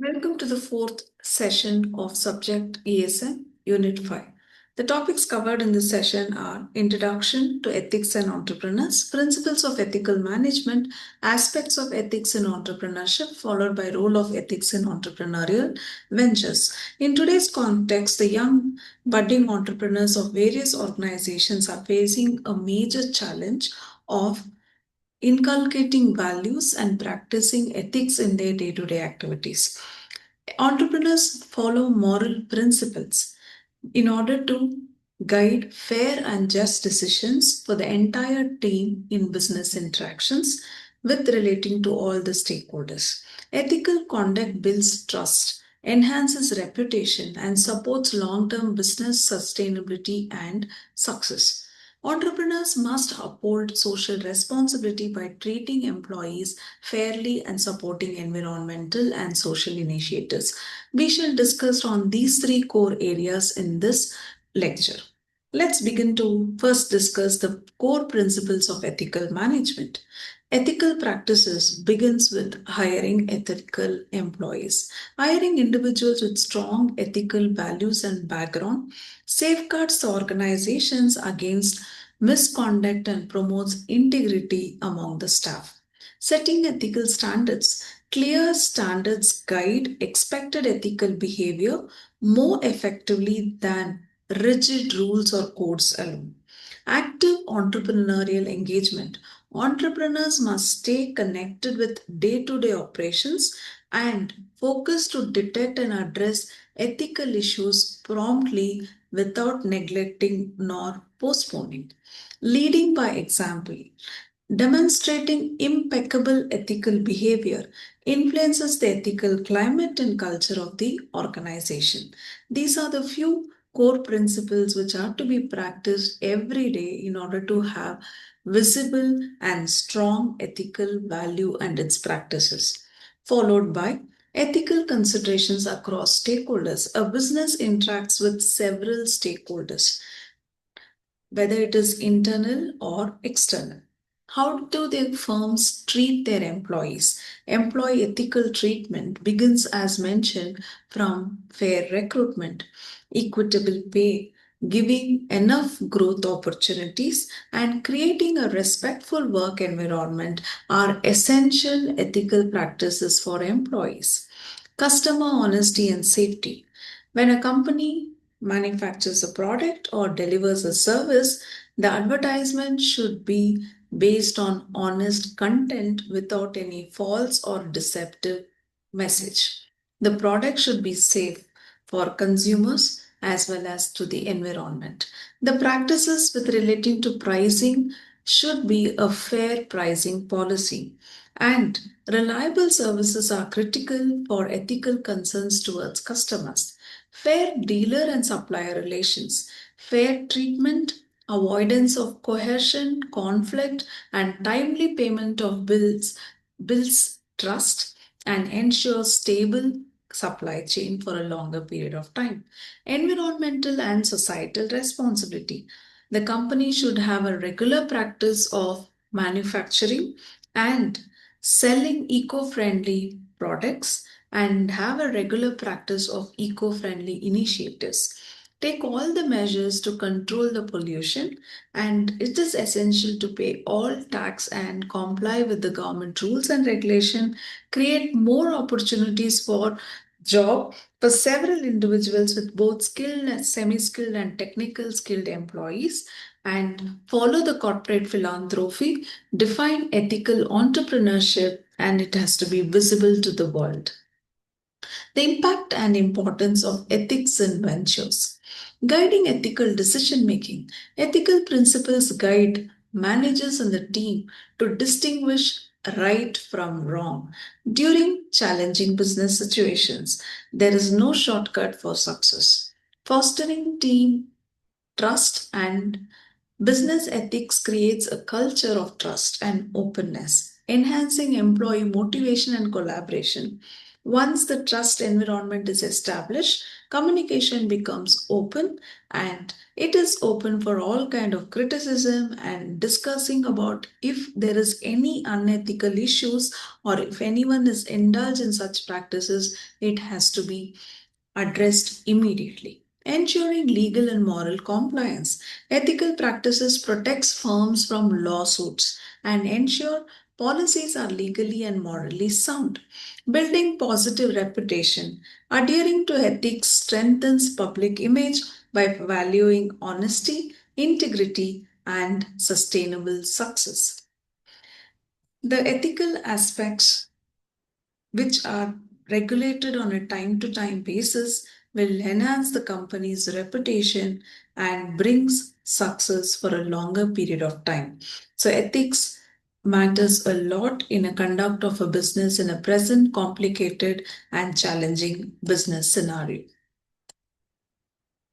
Welcome to the fourth session of Subject ESM, Unit 5. The topics covered in this session are Introduction to Ethics and Entrepreneurs, Principles of Ethical Management, Aspects of Ethics in Entrepreneurship, followed by Role of Ethics in Entrepreneurial Ventures. In today's context, the young budding entrepreneurs of various organizations are facing a major challenge of inculcating values and practicing ethics in their day-to-day activities. Entrepreneurs follow moral principles in order to guide fair and just decisions for the entire team in business interactions with relating to all the stakeholders. Ethical conduct builds trust, enhances reputation, and supports long-term business sustainability and success. Entrepreneurs must uphold social responsibility by treating employees fairly and supporting environmental and social initiatives. We shall discuss on these three core areas in this lecture. Let's begin to first discuss the core principles of ethical management. Ethical practices begins with hiring ethical employees. Hiring individuals with strong ethical values and background safeguards the organizations against misconduct and promotes integrity among the staff. Setting ethical standards. Clear standards guide expected ethical behavior more effectively than rigid rules or codes alone. Active entrepreneurial engagement. Entrepreneurs must stay connected with day to day operations and focus to detect and address ethical issues promptly without neglecting nor postponing. Leading by example. Demonstrating impeccable ethical behavior influences the ethical climate and culture of the organization. These are the few core principles which are to be practiced every day in order to have visible and strong ethical value and its practices. Followed by ethical considerations across stakeholders. A business interacts with several stakeholders, whether it is internal or external. How do the firms treat their employees? Employee ethical treatment begins, as mentioned, from fair recruitment, equitable pay, giving enough growth opportunities, and creating a respectful work environment are essential ethical practices for employees. Customer honesty and safety. When a company manufactures a product or delivers a service, the advertisement should be based on honest content without any false or deceptive message. The product should be safe for consumers as well as to the environment. The practices with relating to pricing should be a fair pricing policy, and reliable services are critical for ethical concerns towards customers. Fair dealer and supplier relations, fair treatment, avoidance of coercion, conflict, and timely payment of builds trust and ensures stable supply chain for a longer period of time. Environmental and societal responsibility. The company should have a regular practice of manufacturing and selling eco-friendly products and have a regular practice of eco-friendly initiatives. Take all the measures to control the pollution, and it is essential to pay all tax and comply with the government rules and regulation, create more opportunities for job for several individuals with both skilled and semi-skilled and technical skilled employees, and follow the corporate philanthropy, define ethical entrepreneurship, and it has to be visible to the world. The impact and importance of ethics in ventures. Guiding ethical decision making. Ethical principles guide managers and the team to distinguish right from wrong during challenging business situations. There is no shortcut for success. Fostering team trust and business ethics creates a culture of trust and openness, enhancing employee motivation and collaboration. Once the trust environment is established, communication becomes open, and it is open for all kind of criticism and discussing about if there is any unethical issues or if anyone is indulged in such practices, it has to be addressed immediately. Ensuring legal and moral compliance. Ethical practices protects firms from lawsuits and ensure policies are legally and morally sound. Building positive reputation. Adhering to ethics strengthens public image by valuing honesty, integrity, and sustainable success. The ethical aspects, which are regulated on a time to time basis, will enhance the company's reputation and brings success for a longer period of time. So ethics matters a lot in a conduct of a business in a present complicated and challenging business scenario.